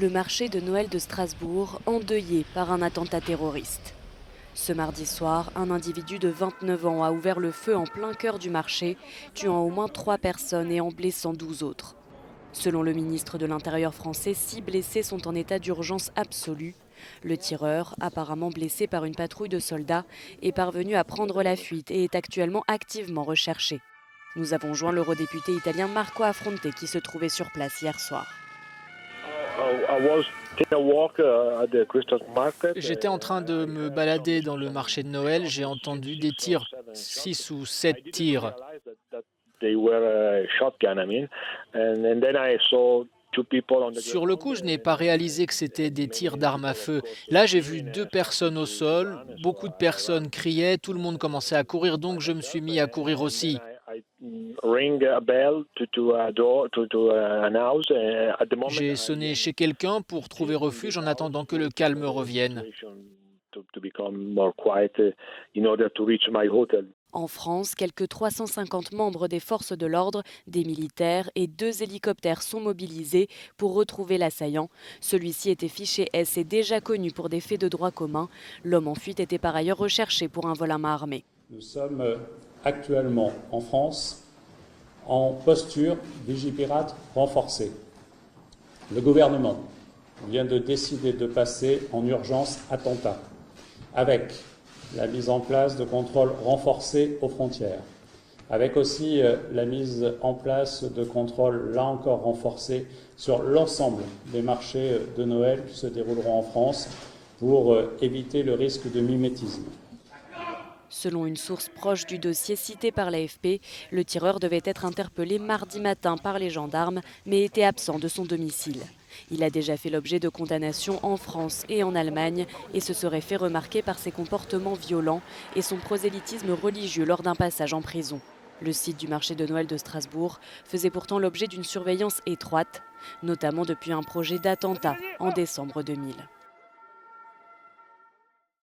Le marché de Noël de Strasbourg, endeuillé par un attentat terroriste. Ce mardi soir, un individu de 29 ans a ouvert le feu en plein cœur du marché, tuant au moins 3 personnes et en blessant 12 autres. Selon le ministre de l'Intérieur français, 6 blessés sont en état d'urgence absolue. Le tireur, apparemment blessé par une patrouille de soldats, est parvenu à prendre la fuite et est actuellement activement recherché. Nous avons joint l'eurodéputé italien Marco Affronte qui se trouvait sur place hier soir. J'étais en train de me balader dans le marché de Noël, j'ai entendu des tirs, 6 ou 7 tirs. Sur le coup, je n'ai pas réalisé que c'était des tirs d'armes à feu. Là, j'ai vu 2 personnes au sol, beaucoup de personnes criaient, tout le monde commençait à courir, donc je me suis mis à courir aussi. J'ai sonné chez quelqu'un pour trouver refuge en attendant que le calme revienne. En France, quelques 350 membres des forces de l'ordre, des militaires et 2 hélicoptères sont mobilisés pour retrouver l'assaillant. Celui-ci était fiché S et déjà connu pour des faits de droit commun. L'homme en fuite était par ailleurs recherché pour un vol à main armée. Nous sommes actuellement en France en posture Vigipirate renforcée. Le gouvernement vient de décider de passer en urgence attentat avec la mise en place de contrôles renforcés aux frontières, avec aussi la mise en place de contrôles, là encore renforcés, sur l'ensemble des marchés de Noël qui se dérouleront en France pour éviter le risque de mimétisme. Selon une source proche du dossier cité par l'AFP, le tireur devait être interpellé mardi matin par les gendarmes, mais était absent de son domicile. Il a déjà fait l'objet de condamnations en France et en Allemagne et se serait fait remarquer par ses comportements violents et son prosélytisme religieux lors d'un passage en prison. Le site du marché de Noël de Strasbourg faisait pourtant l'objet d'une surveillance étroite, notamment depuis un projet d'attentat en décembre 2000.